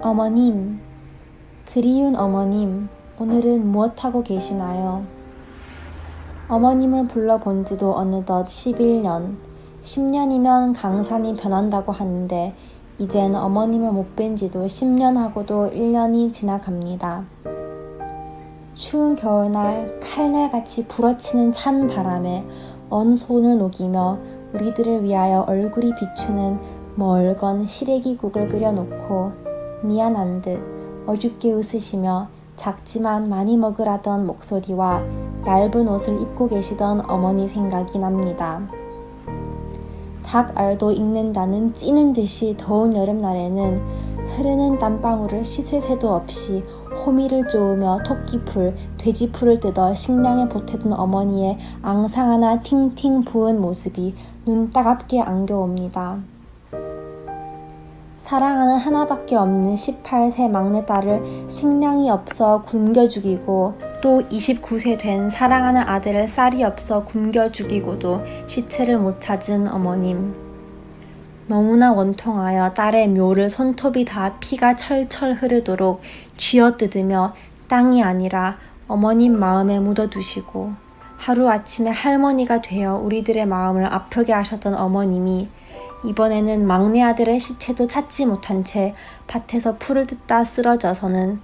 어머님, 그리운 어머님, 오늘은 무엇하고 계시나요? 어머님을 불러본 지도 어느덧 11년, 10년이면 강산이 변한다고 하는데 이젠 어머님을 못 뵌 지도 10년하고도 1년이 지나갑니다. 추운 겨울날 칼날같이 불어치는 찬 바람에 언 손을 녹이며 우리들을 위하여 얼굴이 비추는 멀건 시래기국을 끓여놓고 미안한 듯 어줍게 웃으시며 작지만 많이 먹으라던 목소리와 얇은 옷을 입고 계시던 어머니 생각이 납니다. 닭알도 익는다는 찌는 듯이 더운 여름날에는 흐르는 땀방울을 씻을 새도 없이 호미를 쪼으며 토끼풀, 돼지풀을 뜯어 식량에 보태던 어머니의 앙상 하나 팅팅 부은 모습이 눈 따갑게 안겨옵니다. 사랑하는 하나밖에 없는 18세 막내딸을 식량이 없어 굶겨 죽이고 또 29세 된 사랑하는 아들을 쌀이 없어 굶겨 죽이고도 시체를 못 찾은 어머님. 너무나 원통하여 딸의 묘를 손톱이 다 피가 철철 흐르도록 쥐어뜯으며 땅이 아니라 어머님 마음에 묻어두시고 하루아침에 할머니가 되어 우리들의 마음을 아프게 하셨던 어머님이 이번에는 막내 아들의 시체도 찾지 못한 채 밭에서 풀을 뜯다 쓰러져서는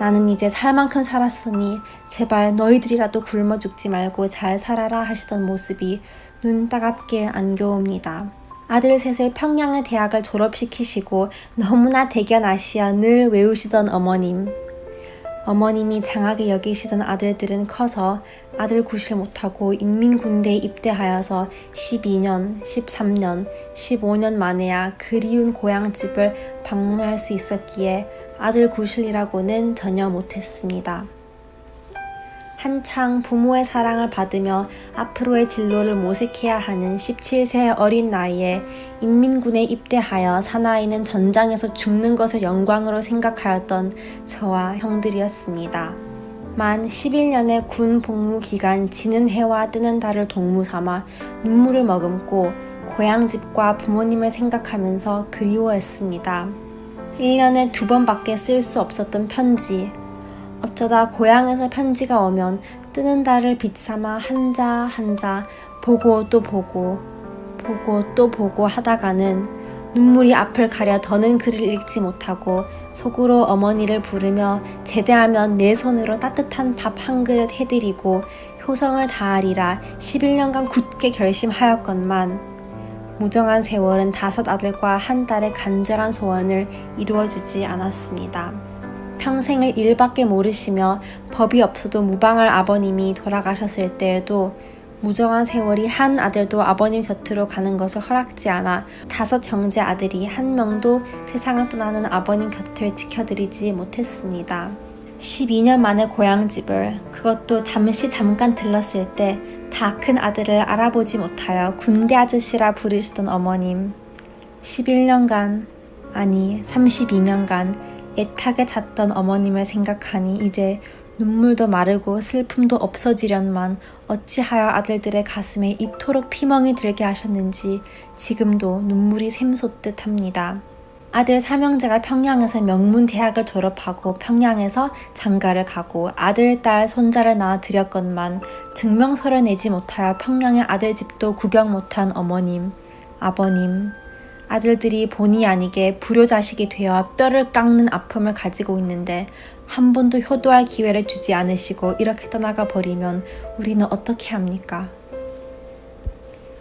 나는 이제 살 만큼 살았으니 제발 너희들이라도 굶어 죽지 말고 잘 살아라 하시던 모습이 눈 따갑게 안겨옵니다. 아들 셋을 평양의 대학을 졸업시키시고 너무나 대견하시어 늘 외우시던 어머님. 어머님이 장하게 여기시던 아들들은 커서 아들 구실 못하고 인민군대에 입대하여서 12년, 13년, 15년 만에야 그리운 고향집을 방문할 수 있었기에 아들 구실이라고는 전혀 못했습니다. 한창 부모의 사랑을 받으며 앞으로의 진로를 모색해야 하는 17세 어린 나이에 인민군에 입대하여 사나이는 전장에서 죽는 것을 영광으로 생각하였던 저와 형들이었습니다. 만 11년의 군 복무 기간 지는 해와 뜨는 달을 동무 삼아 눈물을 머금고 고향집과 부모님을 생각하면서 그리워했습니다. 1년에 2번밖에 쓸 수 없었던 편지. 어쩌다 고향에서 편지가 오면 뜨는 달을 빛삼아 한자 한자 보고 또 보고 또 보고 하다가는 눈물이 앞을 가려 더는 글을 읽지 못하고 속으로 어머니를 부르며 제대하면 내 손으로 따뜻한 밥 한 그릇 해드리고 효성을 다하리라 11년간 굳게 결심하였건만 무정한 세월은 5 아들과 한 딸의 간절한 소원을 이루어주지 않았습니다. 평생을 일밖에 모르시며 법이 없어도 무방할 아버님이 돌아가셨을 때에도 무정한 세월이 한 아들도 아버님 곁으로 가는 것을 허락지 않아 5 형제 아들이 한 명도 세상을 떠나는 아버님 곁을 지켜드리지 못했습니다. 12년 만에 고향집을 그것도 잠깐 들렀을 때 다 큰 아들을 알아보지 못하여 군대 아저씨라 부르시던 어머님. 11년간 아니 32년간 애타게 잤던 어머님을 생각하니 이제 눈물도 마르고 슬픔도 없어지련만 어찌하여 아들들의 가슴에 이토록 피멍이 들게 하셨는지 지금도 눈물이 샘솟듯 합니다. 아들 3형제가 평양에서 명문대학을 졸업하고 평양에서 장가를 가고 아들, 딸, 손자를 낳아드렸건만 증명서를 내지 못하여 평양의 아들 집도 구경 못한 어머님, 아버님. 아들들이 본의 아니게 불효자식이 되어 뼈를 깎는 아픔을 가지고 있는데 한 번도 효도할 기회를 주지 않으시고 이렇게 떠나가 버리면 우리는 어떻게 합니까?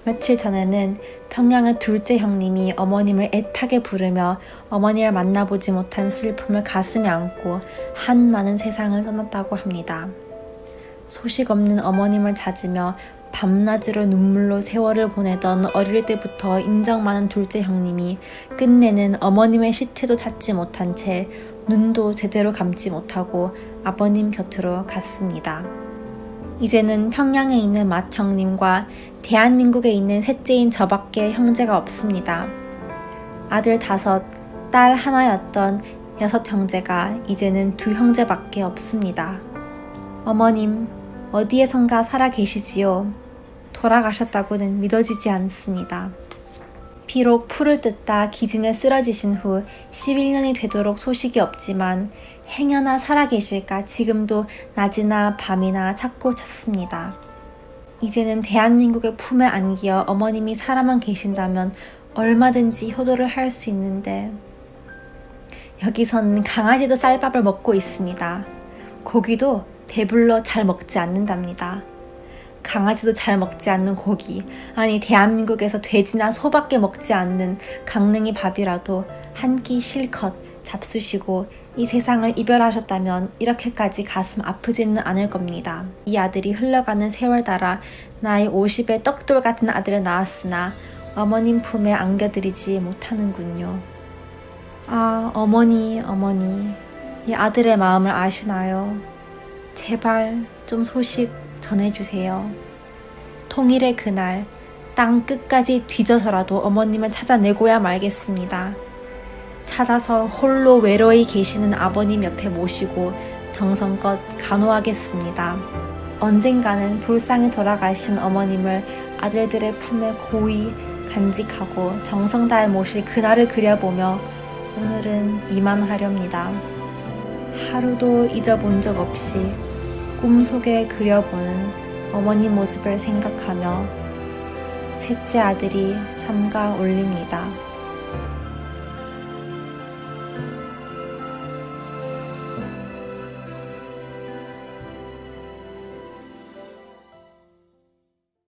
며칠 전에는 평양의 둘째 형님이 어머님을 애타게 부르며 어머니를 만나보지 못한 슬픔을 가슴에 안고 한많은 세상을 떠났다고 합니다. 소식 없는 어머님을 찾으며 밤낮으로 눈물로 세월을 보내던 어릴 때부터 인정 많은 둘째 형님이 끝내는 어머님의 시체도 찾지 못한 채 눈도 제대로 감지 못하고 아버님 곁으로 갔습니다. 이제는 평양에 있는 맏 형님과 대한민국에 있는 셋째인 저밖에 형제가 없습니다. 아들 5, 딸 1였던 6 형제가 이제는 2 형제밖에 없습니다. 어머님, 어디에선가 살아 계시지요? 돌아가셨다고는 믿어지지 않습니다. 비록 풀을 뜯다 기진에 쓰러지신 후 11년이 되도록 소식이 없지만 행여나 살아계실까 지금도 낮이나 밤이나 찾고 찾습니다. 이제는 대한민국의 품에 안기어 어머님이 살아만 계신다면 얼마든지 효도를 할 수 있는데 여기서는 강아지도 쌀밥을 먹고 있습니다. 고기도 배불러 잘 먹지 않는답니다. 강아지도 잘 먹지 않는 고기, 아니 대한민국에서 돼지나 소밖에 먹지 않는 강릉이 밥이라도 한 끼 실컷 잡수시고 이 세상을 이별하셨다면 이렇게까지 가슴 아프지는 않을 겁니다. 이 아들이 흘러가는 세월 따라 나이 50의 떡돌 같은 아들을 낳았으나 어머님 품에 안겨드리지 못하는군요. 아, 어머니, 이 아들의 마음을 아시나요? 제발 좀 소식 전해주세요. 통일의 그날 땅 끝까지 뒤져서라도 어머님을 찾아내고야 말겠습니다. 찾아서 홀로 외로이 계시는 아버님 옆에 모시고 정성껏 간호하겠습니다. 언젠가는 불쌍히 돌아가신 어머님을 아들들의 품에 고이 간직하고 정성 다해 모실 그날을 그려보며 오늘은 이만하렵니다. 하루도 잊어본 적 없이 꿈속에 그려보는 어머님 모습을 생각하며 셋째 아들이 삼가 올립니다.